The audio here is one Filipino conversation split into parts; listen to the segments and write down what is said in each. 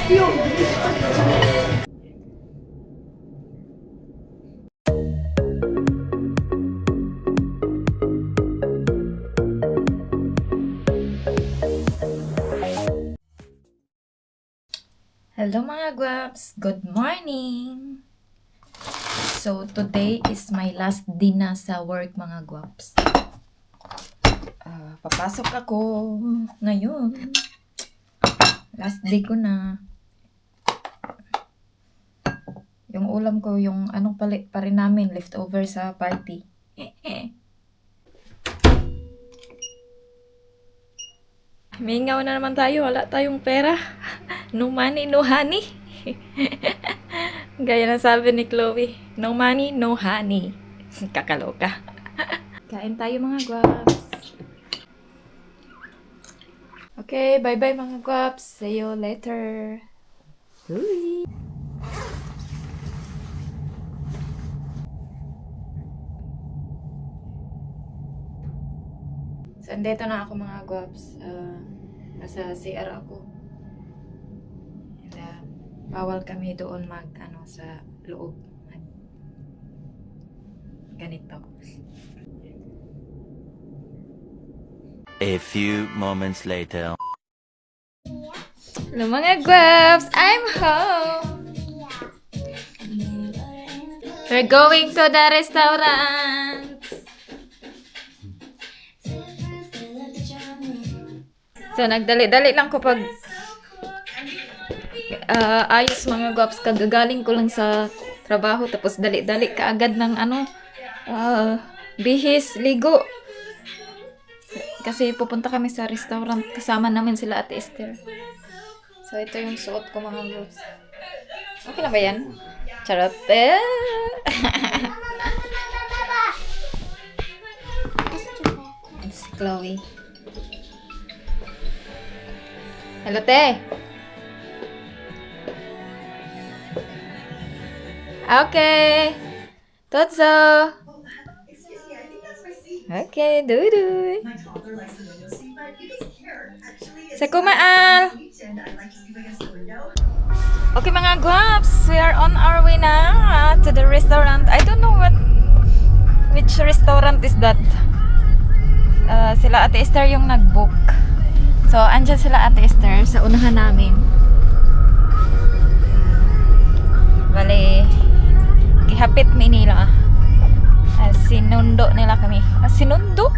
Hello mga guwaps! Good morning! So, today is my last day na sa work mga guwaps. Papasok ako ngayon. Last day ko na. Yung ulam ko, yung anong palit pa rin namin, leftover sa party. Mingaw na naman tayo, wala tayong pera. No money, no honey. Gaya na sabi ni Chloe, no money, no honey. Kakaloka. Kain tayo mga guwaps. Okay, bye-bye mga guwaps. See you later. Uy. So, andito na ako mga guwaps. Nasa CR ako. And, bawal kami doon sa loob. Ganito. A few moments later. Hello mga guwaps! I'm home! We're going to the restaurant! So, nagdali-dali lang ko pag ayos mga guwaps. Kagagaling ko lang sa trabaho. Tapos dali-dali kaagad ng bihis, ligo. Kasi pupunta kami sa restaurant. Kasama namin sila Ate Esther. So, ito yung suot ko mga guwaps. Okay na ba yan? Charot. It's Chloe. Hello, te. Okay. Totso. Okay, duduy. Sa kumaal. Okay, mga guwaps. We are on our way na to the restaurant. I don't know which restaurant is that. Sila Ate Esther yung nag-book. So, andyan sila Ate Esther sa unahan namin. Bale, gihapit mi nila. Sinundo nila kami. Sinundo?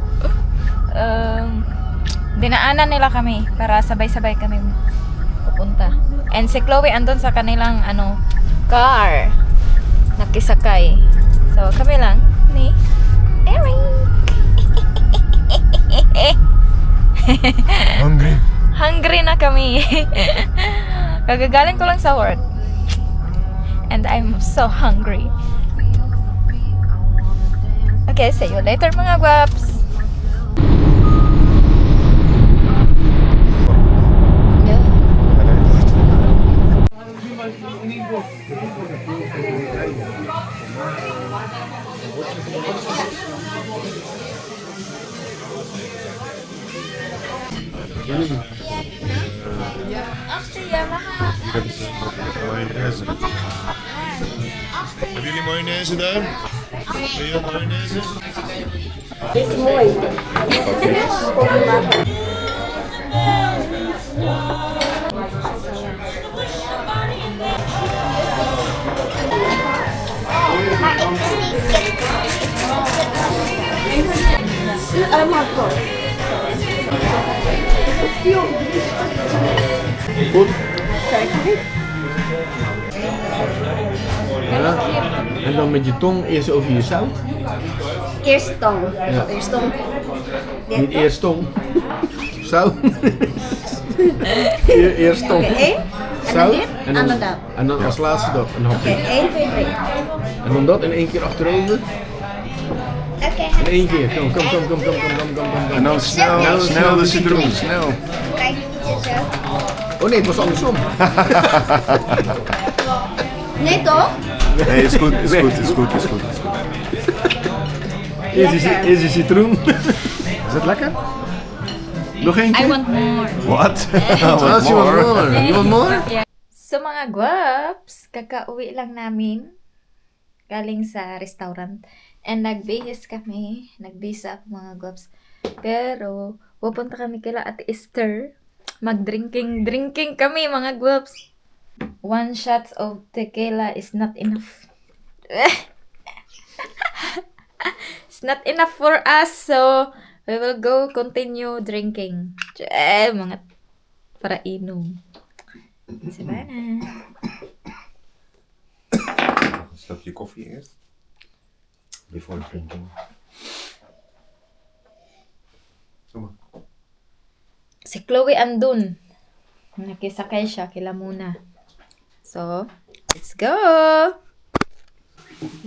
Dinaanan nila kami para sabay-sabay kami pupunta. And si Chloe andun sa kanilang car. Nakisakay. So, kami lang ni Eric. Hungry na kami. Kagagaling ko lang sa work. And I'm so hungry. Okay, see you later mga guwaps. Mayonaise. Hebben jullie mayonaise daar? Wil je mayonaise? Dit is mooi. Goed. Ja. En dan met je tong eerst over je zout. Eerst tong. Ja. Eerst tong. Niet eerst tong. Zout. Eerst tong. Oké, één. En dan Zout. dit. En dan dat. En dan als laatste dat. Een Oké, hapje. 1, 2, 3. En dan dat in één keer achterover. Oké. In één keer. Kom. En dan snel de citroen, snel. Kijk, zo. Oh nee, het was andersom. Nee, toch? Nee, is goed, is goed, is goed, is goed. Eerst die citroen. Is het lekker? Nog één I keer? want more. What? Als je wat more. You want more? Yeah. So mga guwaps, kakauwi lang namin galing sa restaurant. And nagbihis kami. Nagbisa ako mga guwaps. Pero, pupunta kami kila Ate Esther. Mag-drinking kami mga guwaps. 1 shot of tequila is not enough. It's not enough for us. So, we will go continue drinking. Mga para inom. Sabana. Stop je koffie eerst? Before drinking. Kom maar. Si Chloe andun. Nakisakay siya kila muna. So, let's go!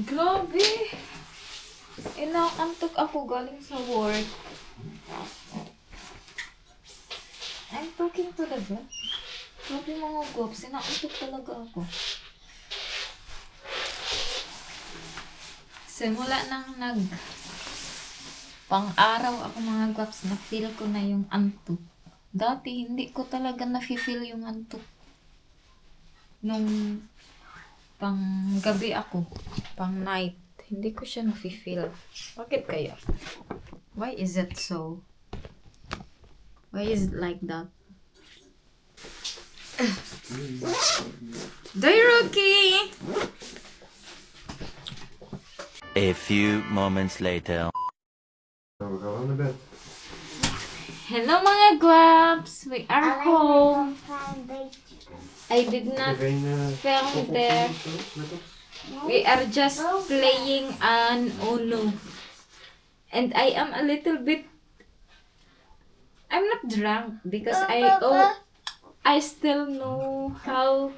Grabe! Inaantok ako galing sa work. I'm talking talaga. Grabe mga gops, inaantok talaga ako. Simula nang pang-araw ako mga gops, na-feel ko na yung antok. Dati, hindi ko talaga na-feel yung antok. Nung pang-gabi ako, pang-night, hindi ko siya na-feel. Bakit kaya? Why is it so? Why is it like that? Dairoki! A few moments later. Nou, we gaan wel naar bed. Hello mga guaps! We are home. I did not Geen film there. met ons? We are just playing an Uno. And I am a little bit... I'm not drunk because I still know how...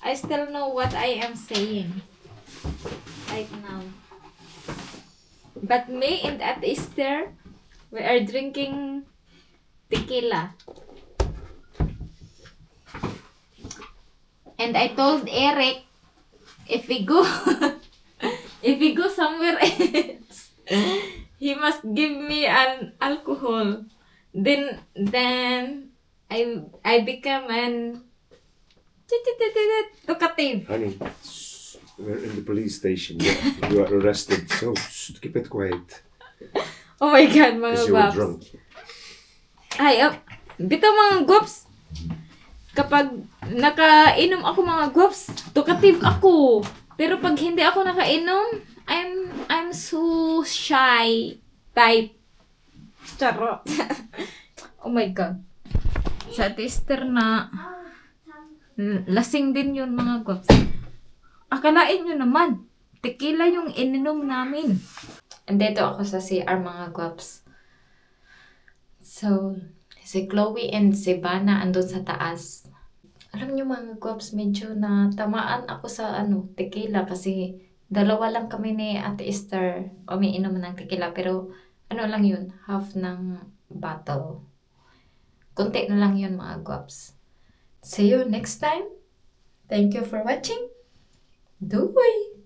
I still know what I am saying right now. But me and at Easter, we are drinking tequila. And I told Eric, if we go somewhere else, he must give me an alcohol. Then I become an talkative. Honey, we're in the police station. You are arrested. So, keep it quiet. Oh my God, mga Because you were guaps. drunk. Ay, bitaw mga guaps. Kapag nakainom ako mga guaps, talkative ako. Pero pag hindi ako nakainom, I'm so shy type. Charot. Oh my God. Sa tester na lasing din yun mga guaps. Akalain nyo naman, tequila yung ininom namin. Andito ako sa CR mga guaps. So, si Chloe and si Bana andun sa taas. Alam nyo mga guaps, medyo na tamaan ako sa tequila kasi dalawa lang kami ni Ate Esther umiinom ng tequila. Pero lang yun, half ng bottle. Kunti na lang yun mga guaps. See you next time. Thank you for watching. Doei!